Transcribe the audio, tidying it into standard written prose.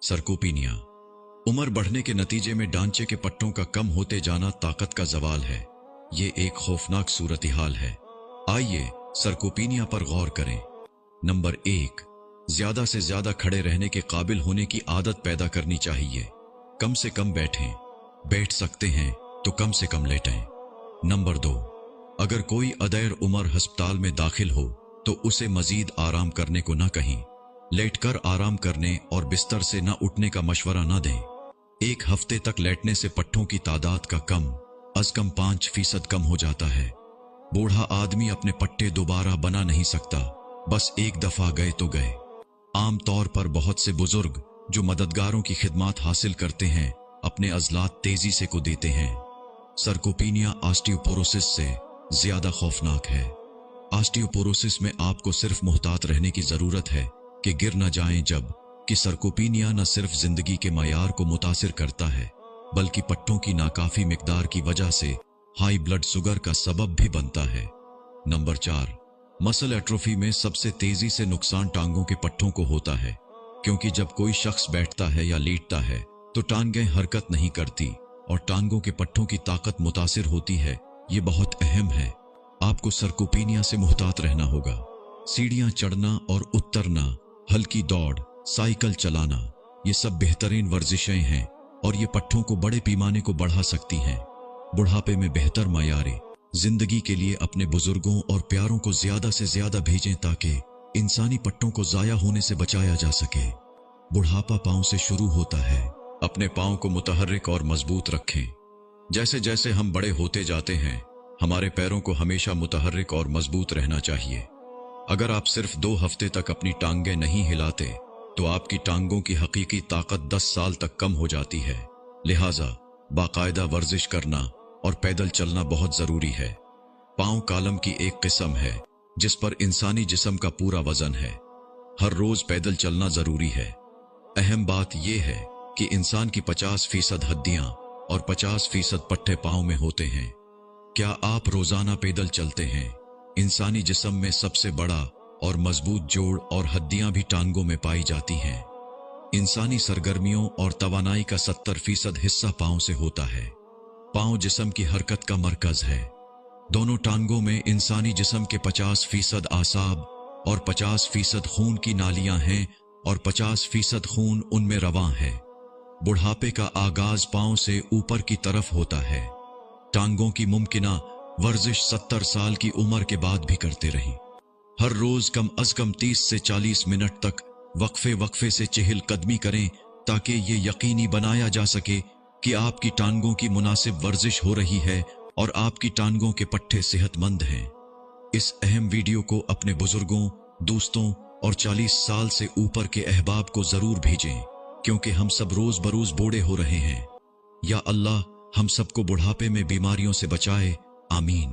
सरकोपीनिया। उम्र बढ़ने के नतीजे में डांचे के पट्टों का कम होते जाना ताकत का जवाल है। ये एक खौफनाक सूरत-ए-हाल है। आइए सरकोपीनिया पर गौर करें। नंबर 1, ज्यादा से ज्यादा खड़े रहने के काबिल होने की आदत पैदा करनी चाहिए। कम से कम बैठें, बैठ सकते हैं तो कम से कम लेटें। नंबर 2, अगर कोई अदैर उम्र अस्पताल में दाखिल हो तो उसे मजीद आराम करने को न कहें। लेटकर आराम करने और बिस्तर से न उठने का मशवरा न दें। 1 हफ्ते तक लेटने से पट्टों की तादाद का कम 5% कम हो जाता है। बूढ़ा आदमी अपने पट्टे दोबारा बना नहीं सकता, बस एक दफा गए तो गए। आम तौर पर बहुत से बुजुर्ग जो मददगारों की खिदमत हासिल करते हैं अपने अजलात तेजी से को देते हैं। सरकोपीनिया ऑस्टियोपोरोसिस से ज्यादा खौफनाक है। ऑस्टियोपोरोसिस में आपको सिर्फ मुहतात रहने की जरूरत है कि गिर न जाएं, जब कि सरकोपीनिया न सिर्फ जिंदगी के मयार को मुतासिर करता है बल्कि पट्टों की नाकाफी मिकदार की वजह से हाई ब्लड शुगर का सबब भी बनता है। नंबर 4, मसल एट्रोफी में सबसे तेजी से नुकसान टांगों के पट्टों को होता है, क्योंकि जब कोई शख्स बैठता है या लेटता है तो टांगें हरकत नहीं करती और टांगों के पट्टों की ताकत मुतासिर होती है। ये बहुत अहम है। आपको सरकोपीनिया से मुहतात रहना होगा। सीढ़ियां चढ़ना और उतरना, हल्की दौड़, साइकिल चलाना, ये सब बेहतरीन वर्जिशें हैं और ये पट्टों को बड़े पैमाने को बढ़ा सकती हैं। बुढ़ापे में बेहतर मयारे जिंदगी के लिए अपने बुजुर्गों और प्यारों को ज्यादा से ज्यादा भेजें ताकि इंसानी पट्टों को जाया होने से बचाया जा सके। बुढ़ापा पांव से शुरू होता है। अपने पांव को मुतहर्रिक और मजबूत रखें। जैसे जैसे हम बड़े होते जाते हैं हमारे पैरों को हमेशा मुतहर्रिक और मजबूत रहना चाहिए। अगर आप सिर्फ 2 हफ्ते तक अपनी टांगें नहीं हिलाते तो आपकी टांगों की हकीकी ताकत 10 साल तक कम हो जाती है। लिहाजा बाकायदा वर्जिश करना और पैदल चलना बहुत जरूरी है। पांव कालम की एक किस्म है जिस पर इंसानी जिस्म का पूरा वजन है। हर रोज पैदल चलना जरूरी है। अहम बात यह है कि इंसान की 50% हड्डियां और 50% पट्टे पांव में होते हैं। क्या आप रोजाना पैदल चलते हैं? इंसानी जिस्म में सबसे बड़ा और मजबूत जोड़ और हड्डियां भी टांगों में पाई जाती हैं। इंसानी सरगर्मियों और तवानाई का 70% हिस्सा पांव से होता है। पांव जिस्म की हरकत का मरकज है। दोनों टांगों में इंसानी जिस्म के 50% आसाब और 50% खून की नालियां हैं और 50% खून उनमें रवां है। बुढ़ापे का आगाज पांव से ऊपर की तरफ होता है। टांगों की मुमकिना वर्जिश 70 साल की उम्र के बाद भी करते रहें। हर रोज कम अज कम 30 से 40 मिनट तक वक्फे से चहल कदमी करें ताकि ये यकीनी बनाया जा सके कि आपकी टांगों की मुनासिब वर्जिश हो रही है और आपकी टांगों के पट्टे सेहतमंद हैं। इस अहम वीडियो को अपने बुजुर्गों, दोस्तों और 40 साल से ऊपर के अहबाब को जरूर भेजें, क्योंकि हम सब रोज बरोज बूढ़े हो रहे हैं। या अल्लाह हम सबको बुढ़ापे में बीमारियों से बचाए। आमीन।